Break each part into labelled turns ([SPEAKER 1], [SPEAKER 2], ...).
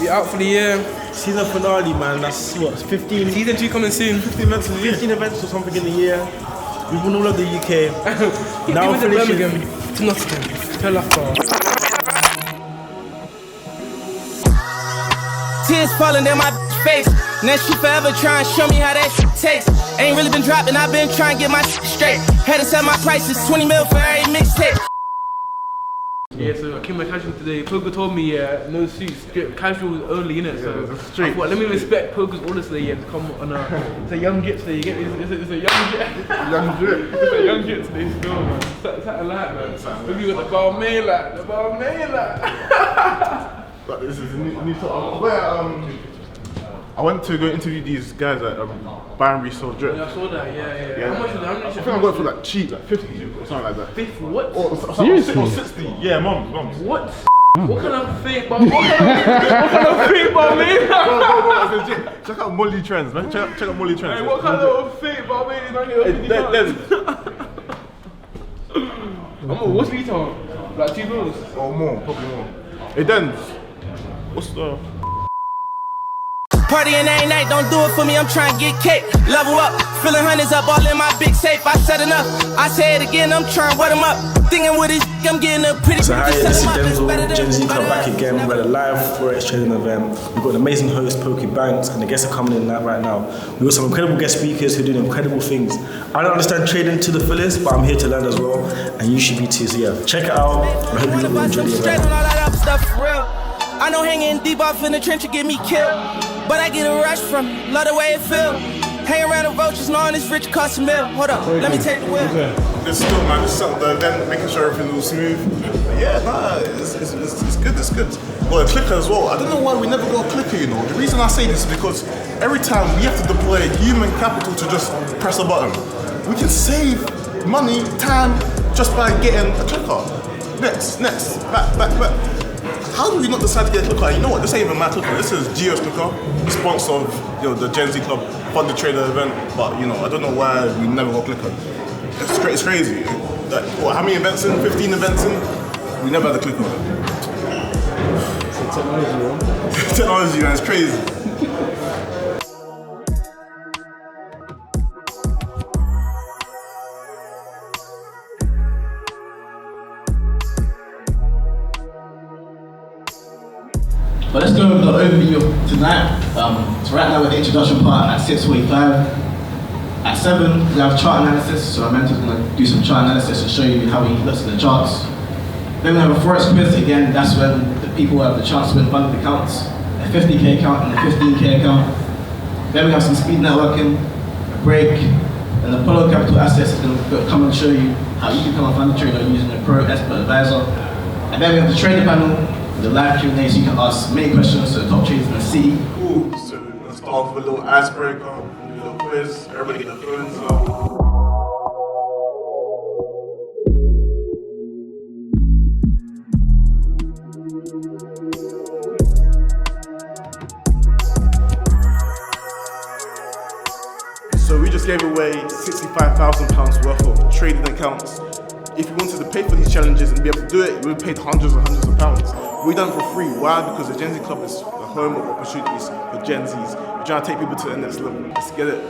[SPEAKER 1] We out for the year.
[SPEAKER 2] Season finale, man. That's what, 15.
[SPEAKER 1] Season 2 coming soon.
[SPEAKER 2] 15 events or something in the year. We've won all of the UK. Now
[SPEAKER 1] we're finishing Birmingham to Nottingham. Tell us all.
[SPEAKER 3] Tears falling down my face. Now she forever try and show me how that shit tastes. Ain't really been dropping, I've been trying to get my shit straight. Had to set my prices, 20 mil for every mixtape.
[SPEAKER 1] Yeah, so I came my casual today. Poker told me, no suits, casual only, innit? So I thought, let me respect Poker's orders today, to come on it's a young git today, you get me? It's a young git.
[SPEAKER 2] Young drip.
[SPEAKER 1] It's a young git today still, man. It's that light, man. Maybe you got the Balmain light,
[SPEAKER 4] But this is a new sort. I went to go interview these guys at Byron Sold Drip.
[SPEAKER 1] Yeah, I saw that, yeah. How much was that?
[SPEAKER 4] I think I got it for like cheap, like 50 or something like that.
[SPEAKER 1] 50 what?
[SPEAKER 4] Or 60. Yeah, mums.
[SPEAKER 1] What? What kind of fake Balmain?
[SPEAKER 4] Bro, it's legit. Check out Molly Trends, man. Check out Molly Trends.
[SPEAKER 1] Hey, what kind of fake Balmain is man here? What's retail? Like $2?
[SPEAKER 4] Or more, probably more. Hey, then, what's the...
[SPEAKER 3] Partying ain't night, don't do it for me, I'm trying to get cake. Level up, filling hundreds up, all in my big safe. I said enough, I say it again, I'm trying to wet them up. Thinking with this, I'm getting a pretty.
[SPEAKER 2] So hi, this is Denzel, Gen Z Club back again. We're at a live Forex trading event. We've got an amazing host, Pokey Banks, and the guests are coming in right now. We've got some incredible guest speakers who are doing incredible things. I don't understand trading to the fullest, but I'm here to learn as well, and you should be too. So yeah, check it out. I hope you will enjoy the event.
[SPEAKER 3] I know hanging deep off in the trench will get me killed, but I get a rush from it, love the way it feel. Hang around the roaches, knowing this rich cost a meal. Hold up, let me take the wheel.
[SPEAKER 4] It's still, man, just settled the event, making sure everything's all smooth. But yeah, nah, it's good, it's good. Well, a clicker as well. I don't know why we never got a clicker, you know. The reason I say this is because every time we have to deploy human capital to just press a button. We can save money, time, just by getting a clicker. Next, back. How do we not decide to get a clicker? You know what, this ain't even my clicker. This is Gio's clicker, sponsor of the Gen Z Club Fund the Trader event. But you know, I don't know why we never got a clicker. It's crazy. Like, what, how many events in? 15 events in? We never had a clicker.
[SPEAKER 2] It's technology, bro.
[SPEAKER 4] Technology, man, it's crazy.
[SPEAKER 5] But let's go over the overview of tonight. So right now we're the introduction part at 6:45. At 7 we have chart analysis, so our mentor's going to do some chart analysis and show you how he looks at the charts. Then we have a Forex quiz, again that's when the people have the chance to win funded accounts, a 50k account and a 15k account. Then we have some speed networking, a break, and Apollo Capital Assets is going to come and show you how you can become a funded trader using a pro expert advisor. And then we have the trader panel, the live Q&A, so you can ask many questions to the top traders in the city.
[SPEAKER 4] Cool, so let's start off with a little icebreaker, do a little quiz, everybody get their phones out. So we just gave away £65,000 worth of trading accounts. If you wanted to pay for these challenges and be able to do it, you would have paid hundreds and hundreds of pounds. We done it for free. Why? Because the Gen Z Club is the home of opportunities for Gen Zs. We're trying to take people to the next level. Let's get it.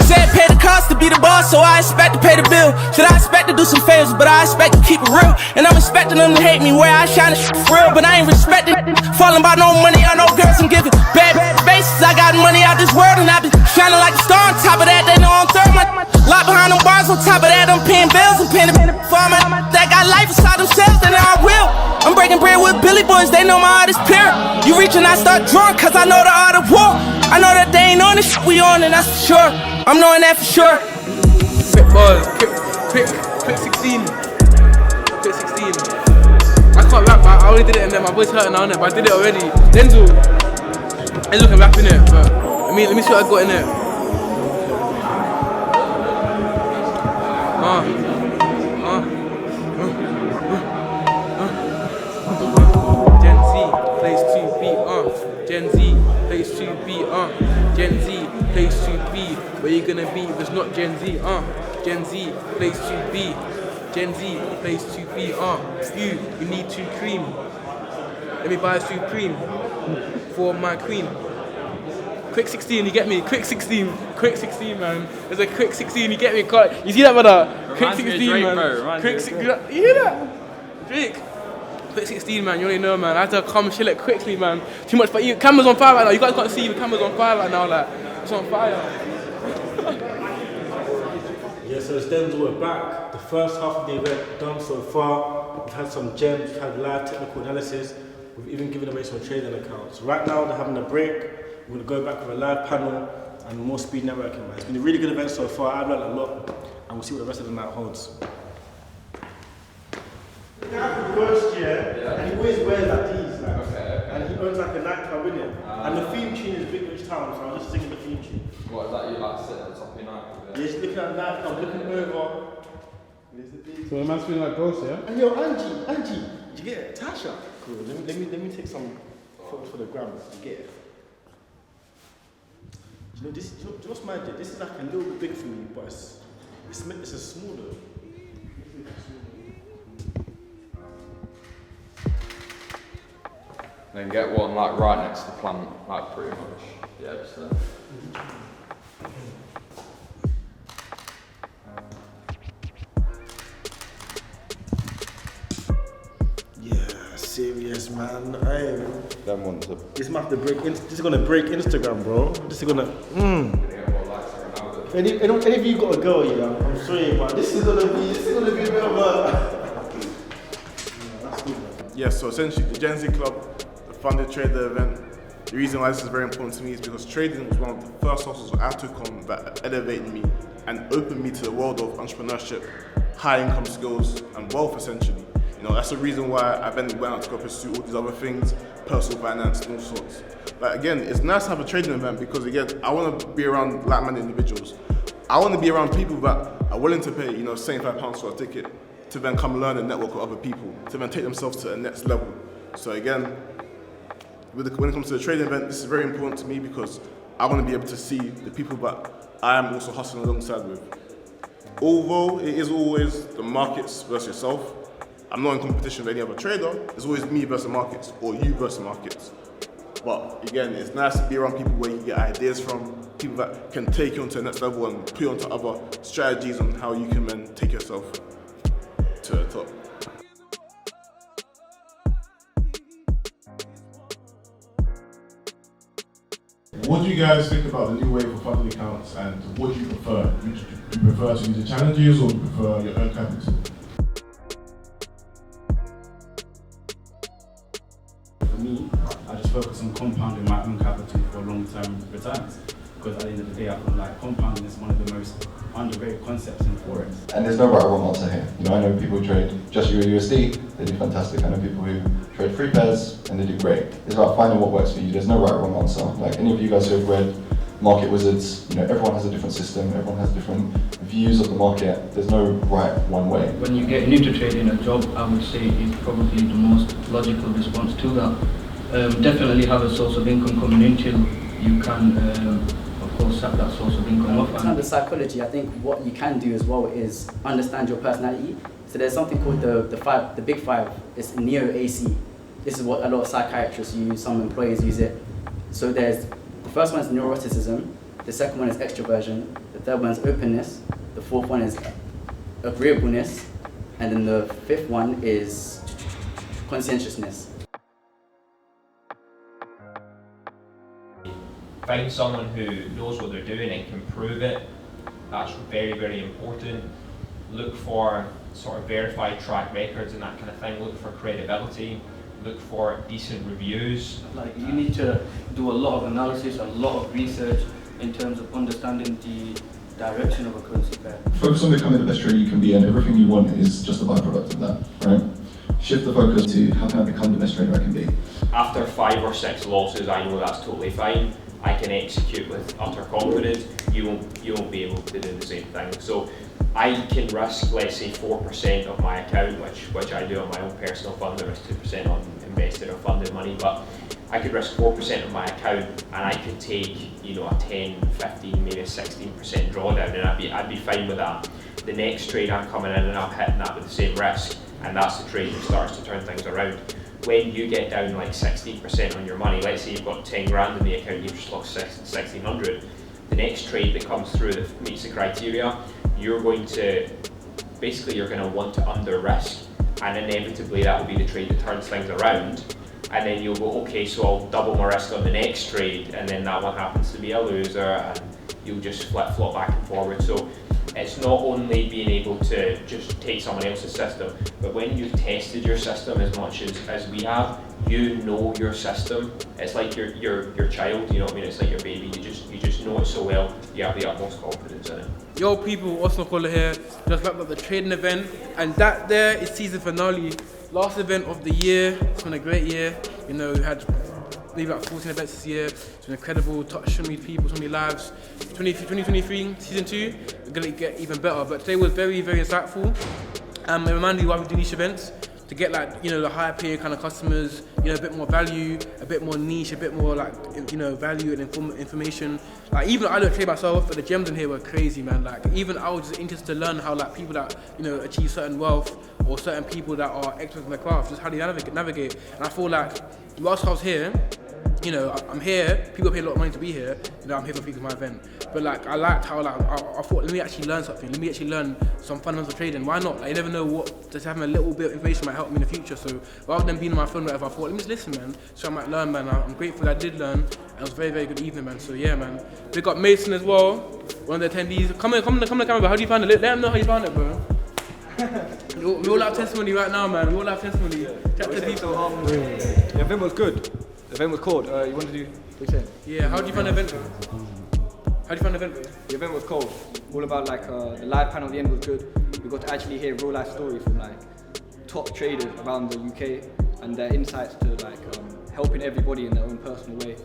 [SPEAKER 3] Said pay the cost to be the boss, so I expect to pay the bill. Should I expect to do some favors, but I expect to keep it real. And I'm expecting them to hate me where I shine for real, but I ain't respecting. Falling by no money, I know girls I'm giving bad bases. I got money out this world and I been shining like a star. On top of that, they know I'm third. My lock behind them bars, on top of that, I'm paying bills and paying the farmer that got life inside themselves, then I will. I'm breaking bread with Billy Boys, they know my art is pure. You reach and I start drawing, cause I know the art of war. I know that they ain't on the shit we on, and that's for sure. I'm knowing that for sure.
[SPEAKER 1] Quick buzz, quick 16. Quick 16. I can't rap, but I already did it and then my voice hurting now, but I did it already. Denzel can rap in it, but let me see what I got in it. Gen Z plays to be Gen Z plays to be Gen Z plays to be. Where you gonna be if it's not Gen Z? Gen Z plays to be. Gen Z plays to be. You need to cream. Let me buy a Supreme for my queen. Quick 16, you get me? Quick 16, man. There's a quick 16, you get me? You see that, brother? Quick 16, man. Quick 16, you hear that? Drake. Quick 16, man. You already know, man. I had to come chill it quickly, man. Too much, but camera's on fire right now. You guys can't see the camera's on fire right now, like it's on fire.
[SPEAKER 2] Yeah, so it's Denzel, we're back. The first half of the event done so far. We've had some gems, we've had live technical analysis. We've even given away some trading accounts. Right now they're having a break. We're going to go back with a live panel and more speed networking. Man. It's been a really good event so far. I've learned a lot, and we'll see what the rest of the night holds. The guy from Ghost, and he always wears like these, and he owns like a nightclub, in it. And the theme tune is Big Rich Town, so I'm just singing the theme tune.
[SPEAKER 6] What, is that you like to sit at the top of your night?
[SPEAKER 2] Yeah, just looking at that, I'm looking over.
[SPEAKER 7] So the man's feeling like Ghost, yeah?
[SPEAKER 2] And yo, Angie, did you get it? Tasha? Cool, let me take some photos for the gram. Did you get it? You know, what's my idea? This is like a little bit big for me, but it's a small though.
[SPEAKER 6] Then get one like right next to the plant, like pretty much. Yeah, just there.
[SPEAKER 2] Yeah, serious man. Hey,
[SPEAKER 6] Them ones are.
[SPEAKER 2] this might have to break. This is gonna break Instagram, bro. This is gonna. Any of you got a girl, you know? I'm sorry, but this is gonna be a bit of a.
[SPEAKER 4] Yes, so essentially the Gen Z Club, the funded trader event, the reason why this is very important to me is because trading was one of the first hustles I took on that elevated me and opened me to the world of entrepreneurship, high income skills and wealth essentially. You know, that's the reason why I then went out to go pursue all these other things, personal finance and all sorts. But again, it's nice to have a trading event because again, I want to be around like-minded individuals. I want to be around people that are willing to pay, you know, £75 for a ticket to then come learn and network with other people, to then take themselves to the next level. So again, when it comes to the trading event, this is very important to me because I want to be able to see the people that I am also hustling alongside with. Although it is always the markets versus yourself, I'm not in competition with any other trader, it's always me versus markets, or you versus markets. But again, it's nice to be around people where you can get ideas from, people that can take you onto the next level and put you onto other strategies on how you can then take yourself to the top.
[SPEAKER 8] What do you guys think about the new wave of funding accounts and what do you prefer? Do you prefer to use the challenges or do you prefer your own capital?
[SPEAKER 9] For me, I just focus on compounding my own capital for long-term returns. Because at the end of the day, I feel like compounding is one of the most underrated concepts in Forex.
[SPEAKER 10] And there's no right or wrong answer here. You know, I know people who trade just USD, they do fantastic. I know people who trade 3 pairs and they do great. It's about finding what works for you. There's no right or wrong answer. Like any of you guys who have read Market Wizards, you know, everyone has a different system, everyone has different views of the market. There's no right one way.
[SPEAKER 11] When you get new to trading, a job, I would say, is probably the most logical response to that. Definitely have a source of income coming until you can set that source of income off.
[SPEAKER 12] In terms of psychology, I think what you can do as well is understand your personality. So there's something called the Big Five. It's Neo-AC. This is what a lot of psychiatrists use, some employees use it. So the first one is neuroticism, the second one is extroversion, the third one is openness, the fourth one is agreeableness, and then the fifth one is conscientiousness.
[SPEAKER 13] Find someone who knows what they're doing and can prove it. That's very, very important. Look for sort of verified track records and that kind of thing. Look for credibility. Look for decent reviews.
[SPEAKER 11] Like you need to do a lot of analysis, a lot of research in terms of understanding the direction of a currency pair.
[SPEAKER 10] Focus on becoming the best trader you can be, and everything you want is just a byproduct of that, right? Shift the focus to how can I become the best trader I can be.
[SPEAKER 13] After 5 or 6 losses, I know that's totally fine. I can execute with utter confidence. You won't be able to do the same thing. So I can risk, let's say, 4% of my account, which I do on my own personal fund. I risk 2% on invested or funded money, but I could risk 4% of my account, and I could take, you know, a 10, 15, maybe a 16% drawdown, and I'd be fine with that. The next trade I'm coming in and I'm hitting that with the same risk, and that's the trade that starts to turn things around. when you get down like 16% on your money, let's say you've got 10 grand in the account, you've just lost 1,600, the next trade that comes through that meets the criteria, you're going to want to under risk, and inevitably that will be the trade that turns things around. And then you'll go, okay, so I'll double my risk on the next trade, and then that one happens to be a loser, and you'll just flip-flop back and forward. So it's not only being able to just take someone else's system, but when you've tested your system as much as we have, you know your system. It's like your child, you know what I mean? It's like your baby. You just know it so well. You have the utmost confidence in it.
[SPEAKER 1] Yo people, Austin Kola here. Just wrapped up the trading event, and that there is season finale. Last event of the year. It's been a great year. You know, we had maybe about 14 events this year. It's been incredible. Touched so many people, so many lives. 2023 season 2, we're gonna get even better. But today was very, very insightful. It reminded me why we do these events, to get like, you know, the higher paying kind of customers, you know, a bit more value, a bit more niche, a bit more like, you know, value and information. Like even I don't trade myself, but the gems in here were crazy, man. Like even I was just interested to learn how like people that, you know, achieve certain wealth, or certain people that are experts in their craft, just how they navigate. And I feel like whilst I was here, you know, I'm here, people pay a lot of money to be here, you know, I'm here for people at my event. But like, I liked how like, I thought, let me actually learn something, let me actually learn some fundamental trading. Why not? Like, you never know what, just having a little bit of information might help me in the future. So rather than being on my phone or whatever, I thought, let me just listen, man, so I might learn, man. I'm grateful that I did learn, and it was a very, very good evening, man. So yeah, man. We got Mason as well, one of the attendees. Come to the camera, bro. How do you find it? Let them know how you found it, bro. We all have testimony right now, man. We all have testimony. Chat to people.
[SPEAKER 14] The event was good. The event was cold. You want to do? What you saying?
[SPEAKER 1] Yeah. How do you find the event? How do you find the event?
[SPEAKER 14] The event was cold. All about like the live panel at the end was good. We got to actually hear real life stories from like top traders around the UK and their insights to like helping everybody in their own personal way.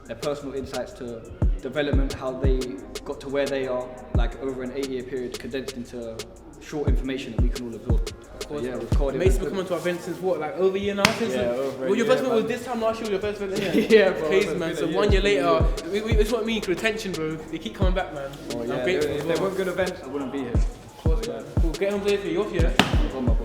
[SPEAKER 14] Their personal insights to development, how they got to where they are, like over an 8-year period, condensed into short information that we can all absorb. Yeah, recorded.
[SPEAKER 1] Mason been coming to our event since what, like over a year now? Since
[SPEAKER 14] over
[SPEAKER 1] your first event was this time last year, your first event, innit?
[SPEAKER 14] Yeah, bro.
[SPEAKER 1] Crazy, man. So 1 year later, it's what I mean, retention, bro. They keep coming back, man.
[SPEAKER 14] Oh, yeah.
[SPEAKER 1] I'm grateful.
[SPEAKER 14] If there weren't good events, I wouldn't be here.
[SPEAKER 1] Of course, man. Cool, get home safe, you're here.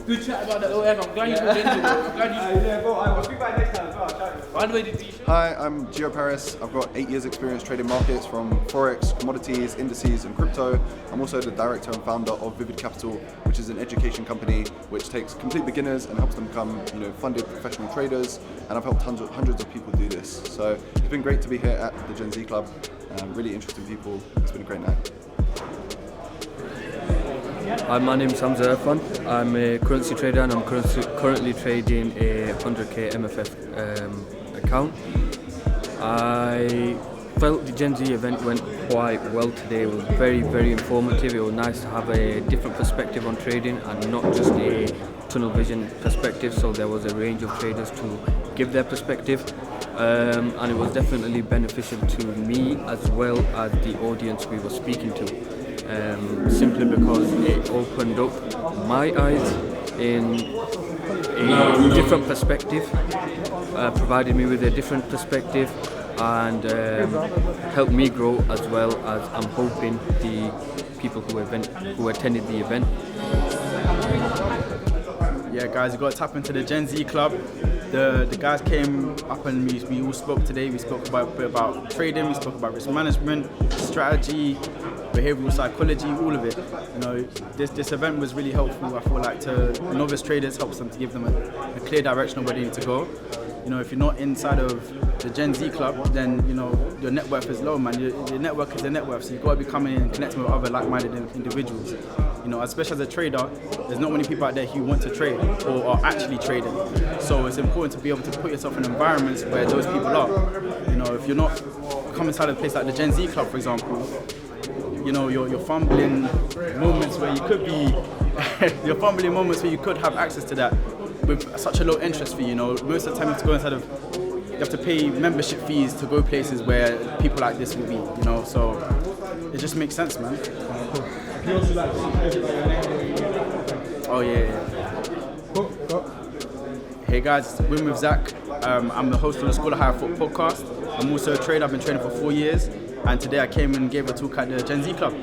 [SPEAKER 1] Good chat about that little egg. I'm glad you got gentle, bro. I'm glad you.
[SPEAKER 14] Yeah, bro, I will speak back next time as well. I'll chat with you.
[SPEAKER 1] By the way, did you show?
[SPEAKER 15] Hi, I'm Gio Paris. I've got 8 years experience trading markets from Forex, commodities, indices and crypto. I'm also the director and founder of Vivid Capital, which is an education company which takes complete beginners and helps them become, you know, funded professional traders. And I've helped hundreds of people do this. So it's been great to be here at the Gen Z Club. Really interesting people. It's been a great night.
[SPEAKER 16] Hi, my name is Hamza Irfan. I'm a currency trader and I'm currently trading a 100k MFF account. I felt the Gen Z event went quite well today. It was very, very informative. It was nice to have a different perspective on trading and not just a tunnel vision perspective. So there was a range of traders to give their perspective. And it was definitely beneficial to me as well as the audience we were speaking to. Simply because it opened up my eyes in a different perspective, provided me with a different perspective, and helped me grow, as well as I'm hoping the people who attended the event.
[SPEAKER 17] Yeah, guys, you got to tap into the Gen Z Club. The guys came up and we all spoke today. We spoke a bit about trading, we spoke about risk management, strategy, behavioral psychology, all of it. You know, this event was really helpful. I feel like to novice traders, helps them to give them a clear direction of where they need to go. You know, if you're not inside of the Gen Z Club, then, you know, your net worth is low, man. Your network is the net worth, so you've got to be coming in and connecting with other like-minded individuals. You know, especially as a trader, there's not many people out there who want to trade or are actually trading. So it's important to be able to put yourself in environments where those people are. You know, if you're not coming inside a place like the Gen Z Club, for example, you know, you're fumbling moments where you could be, you're fumbling moments where you could have access to that with such a low interest fee. You know, most of the time you have to go inside of, you have to pay membership fees to go places where people like this will be, you know, so it just makes sense, man. Oh yeah. Hey guys, Win with Zach. I'm the host of the School of Higher Foot podcast. I'm also a trader. I've been training for 4 years, and today I came and gave a talk at the Gen Z Club.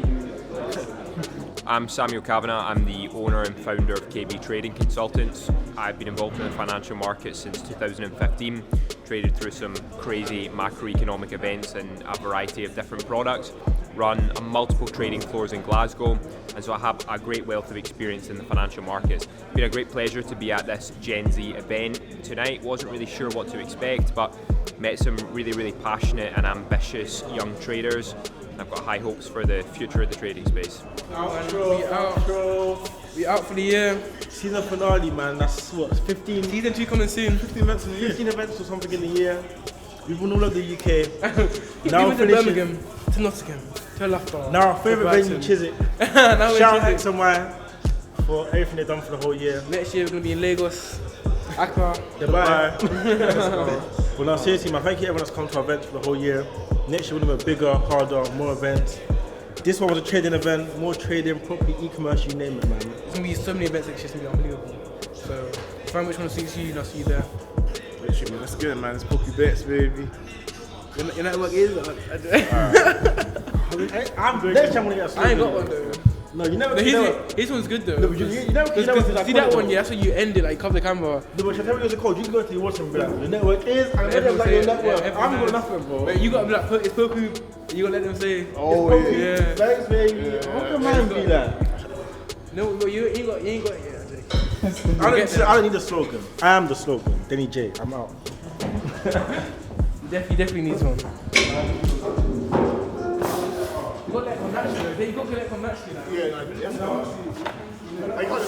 [SPEAKER 6] I'm Samuel Kavanagh. I'm the owner and founder of KB Trading Consultants. I've been involved in the financial markets since 2015, traded through some crazy macroeconomic events and a variety of different products, run multiple trading floors in Glasgow, and so I have a great wealth of experience in the financial markets. It's been a great pleasure to be at this Gen Z event tonight. Wasn't really sure what to expect, but met some really passionate and ambitious young traders. I've got high hopes for the future of the trading space.
[SPEAKER 1] We out for the year.
[SPEAKER 2] Season finale, man. That's what, 15?
[SPEAKER 1] Season 2 coming soon.
[SPEAKER 2] 15 events in the year. 15 events or something in the year. We've won all of the UK. Now
[SPEAKER 1] we're finishing. Birmingham to Nottingham to Loughborough.
[SPEAKER 2] Now our favourite venue, Chiswick. Shout out X and Y for everything they've done for the whole year.
[SPEAKER 1] Next year we're going to be in Lagos, Accra,
[SPEAKER 2] Dubai. Well, no, seriously, man. Thank you everyone that's come to our events for the whole year. Next year we're going to be bigger, harder, more events. This one was a trading event, more trading, property, e-commerce, you name it, man.
[SPEAKER 1] There's going to be so many events next year, it's going to be unbelievable. So, find which one suits you and I'll see you there.
[SPEAKER 7] Literally, man, that's good, man. It's Poky Bets, baby.
[SPEAKER 1] Your network is?
[SPEAKER 2] I'm good. Next time I'm going to get a slogan.
[SPEAKER 1] I ain't got one though.
[SPEAKER 2] No, you never.
[SPEAKER 1] His one's good though.
[SPEAKER 2] No, but you never
[SPEAKER 1] see that one, yeah, that's when you end it, like cover the camera.
[SPEAKER 2] No, but tell me what's it called. You can go to your WhatsApp and be like, your network is, and then like your network. I haven't got nothing, bro.
[SPEAKER 1] But you got to be like, it's Poku, you got to let them say.
[SPEAKER 2] Oh, yeah. Thanks, baby. How can mine be that?
[SPEAKER 1] No, but you ain't got yeah.
[SPEAKER 2] I don't need a slogan. I am the slogan. Denny J, I'm out.
[SPEAKER 1] Definitely needs one. You got that from naturally. You got to get that from naturally.
[SPEAKER 4] Yeah, no, I got to